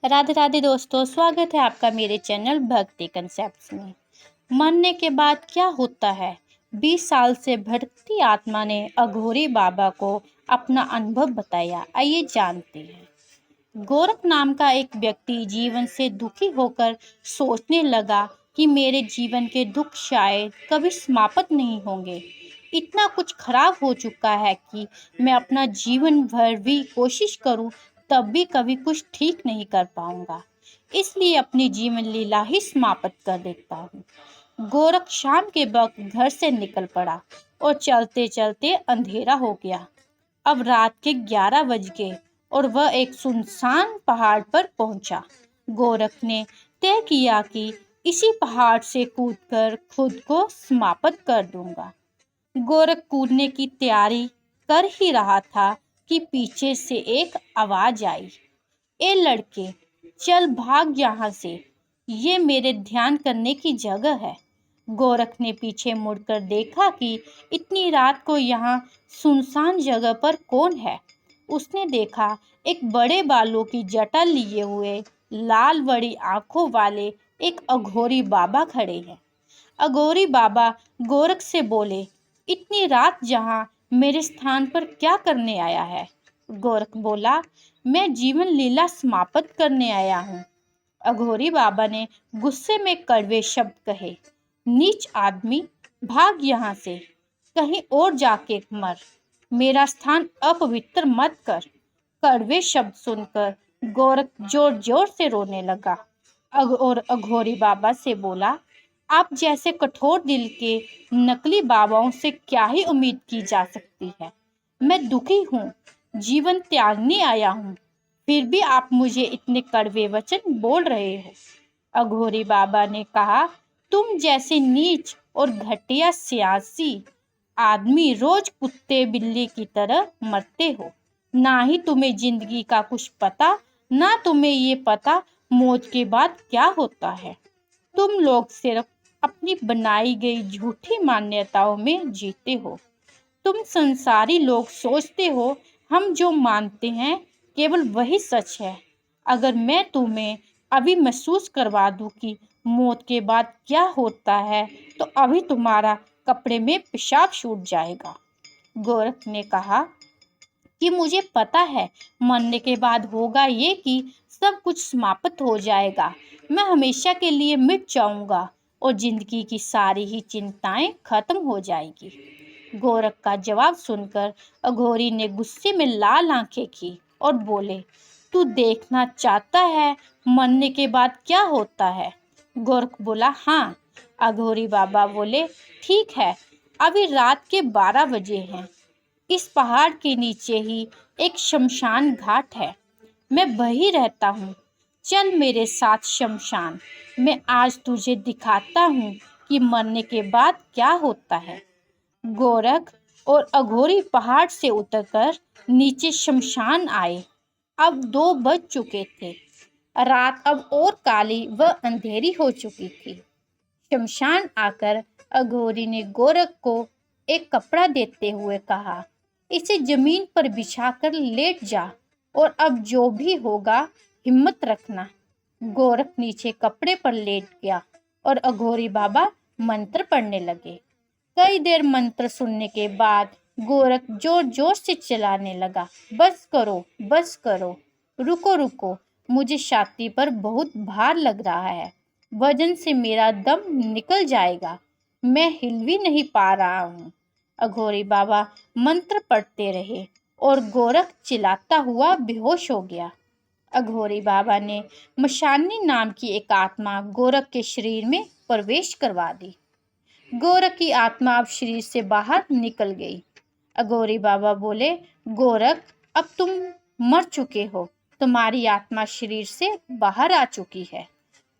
राधे राधे दोस्तों, स्वागत है आपका मेरे चैनल भक्ति कंसेप्ट्स में। मरने के बाद क्या होता है? 20 साल से भटकती आत्मा ने अघोरी बाबा को अपना अनुभव बताया। आइए जानते हैं। गोरख नाम का एक व्यक्ति जीवन से दुखी होकर सोचने लगा कि मेरे जीवन के दुख शायद कभी समाप्त नहीं होंगे। इतना कुछ खराब हो चुका है कि मैं अपना जीवन भर भी कोशिश करूं तब भी कभी कुछ ठीक नहीं कर पाऊंगा। इसलिए अपनी जीवन लीला ही समाप्त कर देता हूँ। गोरख शाम के वक्त घर से निकल पड़ा और चलते चलते अंधेरा हो गया। अब रात के 11 बज गए और वह एक सुनसान पहाड़ पर पहुंचा। गोरख ने तय किया कि इसी पहाड़ से कूदकर खुद को समाप्त कर दूंगा। गोरख कूदने की तैयारी कर ही रहा था कि पीछे से एक आवाज आई। ए लड़के, चल भाग यहाँ से, ये मेरे ध्यान करने की जगह है। गोरख ने पीछे मुड़कर देखा कि इतनी रात को यहाँ सुनसान जगह पर कौन है। उसने देखा एक बड़े बालों की जटा लिए हुए, लाल बड़ी आंखों वाले एक अघोरी बाबा खड़े हैं। अघोरी बाबा गोरख से बोले, इतनी रात जहाँ मेरे स्थान पर क्या करने आया है? गोरख बोला, मैं जीवन लीला समाप्त करने आया हूँ। अघोरी बाबा ने गुस्से में कड़वे शब्द कहे, नीच आदमी, भाग यहाँ से, कहीं और जाके मर, मेरा स्थान अपवित्र मत कर। कड़वे शब्द सुनकर गोरख जोर जोर से रोने लगा और अघोरी बाबा से बोला, आप जैसे कठोर दिल के नकली बाबाओं से क्या ही उम्मीद की जा सकती है। मैं दुखी हूँ, जीवन त्यागने आया हूँ, फिर भी आप मुझे इतने कड़वे वचन बोल रहे हो। अघोरी बाबा ने कहा, तुम जैसे नीच और घटिया सियासी आदमी रोज कुत्ते बिल्ली की तरह मरते हो। ना ही तुम्हें जिंदगी का कुछ पता, ना तुम्हें ये पता मौत के बाद क्या होता है। तुम लोग सिर्फ अपनी बनाई गई झूठी मान्यताओं में जीते हो। तुम संसारी लोग सोचते हो हम जो मानते हैं केवल वही सच है। अगर मैं तुम्हें अभी महसूस करवा दूं कि मौत के बाद क्या होता है तो अभी तुम्हारा कपड़े में पेशाब छूट जाएगा। गोरख ने कहा कि मुझे पता है मरने के बाद होगा ये कि सब कुछ समाप्त हो जाएगा। मैं हमेशा के लिए मिट जाऊंगा और जिंदगी की सारी ही चिंताएं खत्म हो जाएगी। गोरख का जवाब सुनकर अघोरी ने गुस्से में लाल आंखें की और बोले, तू देखना चाहता है मरने के बाद क्या होता है? गोरख बोला, हाँ। अघोरी बाबा बोले, ठीक है, अभी रात के 12 बजे हैं। इस पहाड़ के नीचे ही एक शमशान घाट है, मैं वहीं रहता हूँ। चल मेरे साथ शमशान, मैं आज तुझे दिखाता हूँ कि मरने के बाद क्या होता है। गोरख और अघोरी पहाड़ से उतरकर नीचे शमशान आए। अब 2 बज चुके थे। रात अब और काली व अंधेरी हो चुकी थी। शमशान आकर अघोरी ने गोरख को एक कपड़ा देते हुए कहा, इसे जमीन पर बिछाकर लेट जा और अब जो भी होगा हिम्मत रखना। गोरख नीचे कपड़े पर लेट गया और अघोरी बाबा मंत्र पढ़ने लगे। कई देर मंत्र सुनने के बाद गोरख जोर जोर से चिल्लाने लगा, बस करो, रुको रुको, मुझे छाती पर बहुत भार लग रहा है, वजन से मेरा दम निकल जाएगा, मैं हिल भी नहीं पा रहा हूँ। अघोरी बाबा मंत्र पढ़ते रहे और गोरख चिल्लाता हुआ बेहोश हो गया। अघोरी बाबा ने मशानी नाम की एक आत्मा गोरख के शरीर में प्रवेश करवा दी। गोरख की आत्मा अब शरीर से बाहर निकल गई। अघोरी बाबा बोले, गोरख, अब तुम मर चुके हो, तुम्हारी आत्मा शरीर से बाहर आ चुकी है।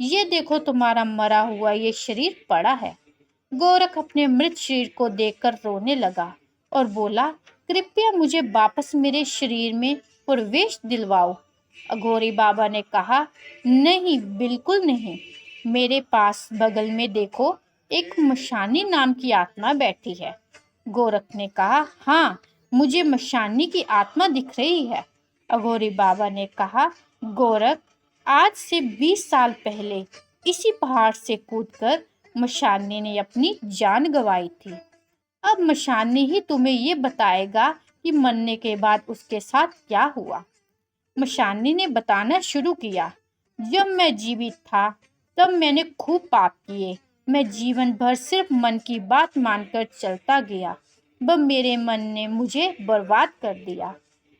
ये देखो तुम्हारा मरा हुआ ये शरीर पड़ा है। गोरख अपने मृत शरीर को देखकर रोने लगा और बोला, कृपया मुझे वापस मेरे शरीर में प्रवेश दिलवाओ। अघोरी बाबा ने कहा, नहीं, बिल्कुल नहीं, मेरे पास बगल में देखो, एक मशानी नाम की आत्मा बैठी है। गोरख ने कहा, हाँ, मुझे मशानी की आत्मा दिख रही है। अघोरी बाबा ने कहा, गोरख, आज से 20 साल पहले इसी पहाड़ से कूदकर मशानी ने अपनी जान गंवाई थी। अब मशानी ही तुम्हें ये बताएगा कि मरने के बाद उसके साथ क्या हुआ। मशानी ने बताना शुरू किया। जब मैं जीवित था तब मैंने खूब पाप किए। मैं जीवन भर सिर्फ मन की बात मानकर चलता गया। वह मेरे मन ने मुझे बर्बाद कर दिया।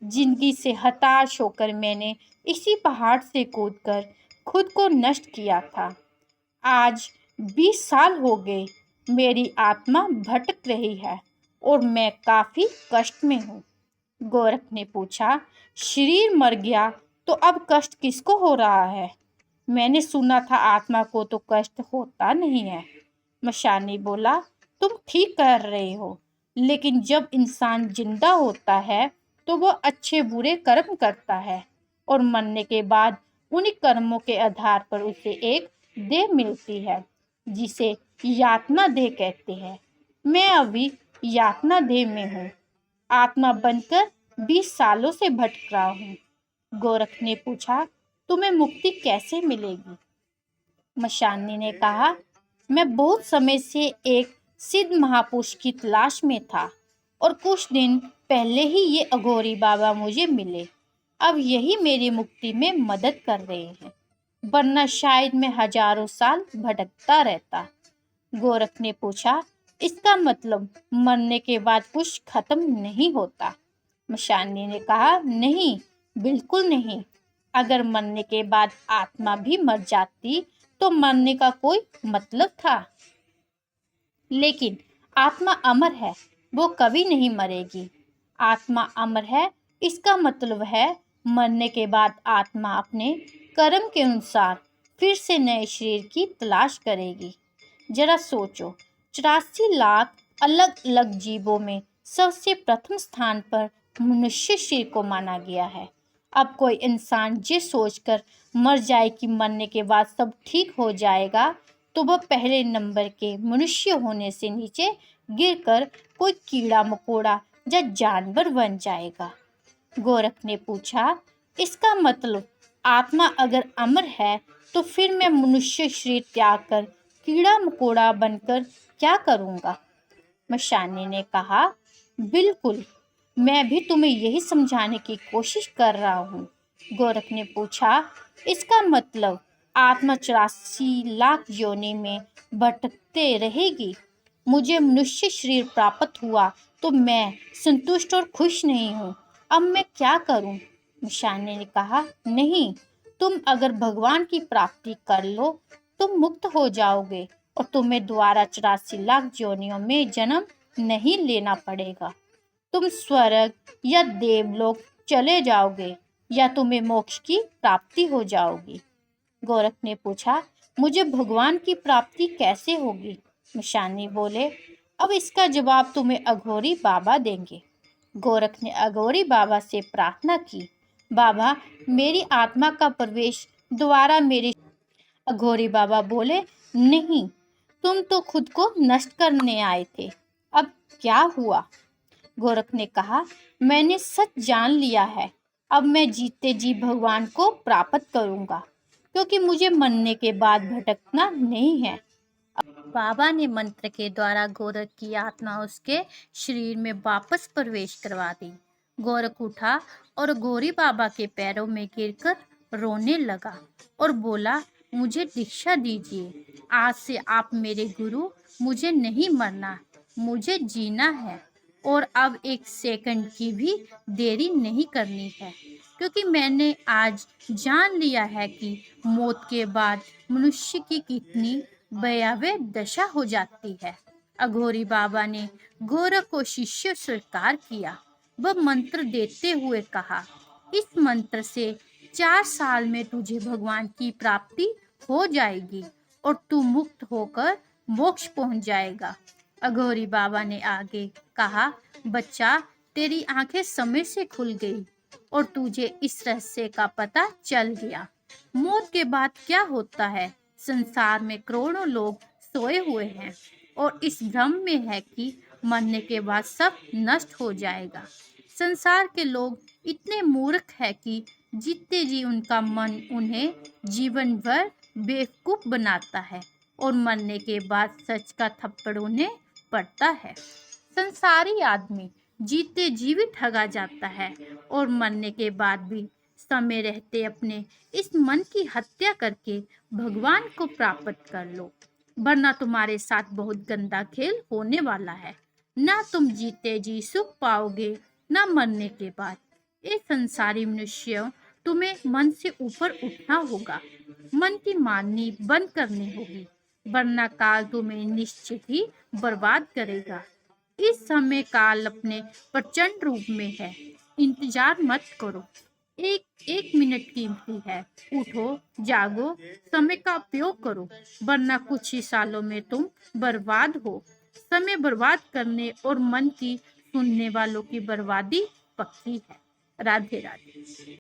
जिंदगी से हताश होकर मैंने इसी पहाड़ से कूदकर खुद को नष्ट किया था। आज 20 साल हो गए। मेरी आत्मा भटक रही है और मैं काफी कष्ट में हूँ। गोरख ने पूछा, शरीर मर गया तो अब कष्ट किसको हो रहा है? मैंने सुना था आत्मा को तो कष्ट होता नहीं है। मशानी बोला, तुम ठीक कह रहे हो, लेकिन जब इंसान जिंदा होता है तो वो अच्छे बुरे कर्म करता है और मरने के बाद उन्हीं कर्मों के आधार पर उसे एक देह मिलती है जिसे यातना देह कहते हैं। मैं अभी यातना देह में हूँ, आत्मा बनकर 20 सालों से भटक रहा हूँ। गोरख ने पूछा, तुम्हें मुक्ति कैसे मिलेगी? मशानी ने कहा, मैं बहुत समय से एक सिद्ध महापुरुष की तलाश में था और कुछ दिन पहले ही ये अघोरी बाबा मुझे मिले। अब यही मेरी मुक्ति में मदद कर रहे हैं, वरना शायद मैं हजारों साल भटकता रहता। गोरख ने पूछा, इसका मतलब मरने के बाद कुछ खत्म नहीं होता? मशानी ने कहा, नहीं, बिल्कुल नहीं। अगर मरने के बाद आत्मा भी मर जाती तो मरने का कोई मतलब था? लेकिन आत्मा अमर है, वो कभी नहीं मरेगी। आत्मा अमर है, इसका मतलब है मरने के बाद आत्मा अपने कर्म के अनुसार फिर से नए शरीर की तलाश करेगी। जरा सोचो, 84 लाख अलग अलग जीवों में सबसे प्रथम स्थान पर मनुष्य शरीर को माना गया है। अब कोई इंसान ये सोचकर मर जाए कि मरने के बाद सब ठीक हो जाएगा तो वह पहले नंबर के मनुष्य होने से नीचे गिरकर कोई कीड़ा मकोड़ा या जानवर बन जाएगा। गोरख ने पूछा, इसका मतलब आत्मा अगर अमर है तो फिर मैं मनुष्य शरीर त्याग कर कीड़ा मकोड़ा बनकर क्या करूँगा? मशानी ने कहा, बिल्कुल, मैं भी तुम्हें यही समझाने की कोशिश कर रहा हूँ। गोरख ने पूछा, इसका मतलब आत्मा 84 लाख योनि में भटकते रहेगी? मुझे मनुष्य शरीर प्राप्त हुआ तो मैं संतुष्ट और खुश नहीं हूँ। अब मैं क्या करूँ? मशानी ने कहा, नहीं, तुम अगर भगवान की प्राप्ति कर लो तो मुक्त हो जाओगे और तुम्हें दोबारा 84 लाख योनियों में जन्म नहीं लेना पड़ेगा। तुम स्वर्ग या देवलोक चले जाओगे या तुम्हें मोक्ष की प्राप्ति हो जाओगी। गोरख ने पूछा, मुझे भगवान की प्राप्ति कैसे होगी? मशानी बोले, अब इसका जवाब तुम्हें अघोरी बाबा देंगे। गोरख ने अघोरी बाबा से प्रार्थना की, बाबा, मेरी आत्मा का प्रवेश दोबारा मेरे। अघोरी बाबा बोले, नहीं, तुम तो खुद को नष्ट करने आए थे, अब क्या हुआ? गोरख ने कहा, मैंने सच जान लिया है। अब मैं जीते जी भगवान को प्राप्त करूंगा, क्योंकि मुझे मरने के बाद भटकना नहीं है। बाबा ने मंत्र के द्वारा गोरख की आत्मा उसके शरीर में वापस प्रवेश करवा दी। गोरख उठा और गौरी बाबा के पैरों में गिरकर रोने लगा और बोला, मुझे दीक्षा दीजिए, आज से आप मेरे गुरु। मुझे नहीं मरना, मुझे जीना है और अब एक सेकंड की भी देरी नहीं करनी है, क्योंकि मैंने आज जान लिया है कि मौत के बाद मनुष्य की कितनी भयावह दशा हो जाती है। अघोरी बाबा ने गोरख को शिष्य स्वीकार किया। वह मंत्र देते हुए कहा, इस मंत्र से 4 साल में तुझे भगवान की प्राप्ति हो जाएगी और तू मुक्त होकर मोक्ष पहुंच जाएगा। अघोरी बाबा ने आगे कहा, बच्चा, तेरी आंखें समय से खुल गई और तुझे इस रहस्य का पता चल गया। मौत के बाद क्या होता है? संसार में करोड़ों लोग सोए हुए हैं और इस भ्रम में है कि मरने के बाद सब नष्ट हो जाएगा। संसार के लोग इतने मूर्ख हैं कि जीते जी उनका मन उन्हें जीवन भर बेवकूफ बनाता है और मरने के बाद सच का थप्पड़ उन्हें पड़ता है। संसारी आदमी जीते जी भी ठगा जाता है और मरने के बाद भी समय रहते अपने इस मन की हत्या करके भगवान को प्राप्त कर लो, वरना तुम्हारे साथ बहुत गंदा खेल होने वाला है। ना तुम जीते जी सुख पाओगे, ना मरने के बाद। ये संसारी मनुष्य, तुम्हें मन से ऊपर उठना होगा, मन की माननी बंद करनी होगी, वरना काल तुम्हें निश्चित ही बर्बाद करेगा। इस समय काल अपने प्रचंड रूप में है, इंतजार मत करो। एक एक मिनट कीमती है, उठो, जागो, समय का उपयोग करो, वरना कुछ ही सालों में तुम बर्बाद हो। समय बर्बाद करने और मन की सुनने वालों की बर्बादी पक्की है। राधे राधे।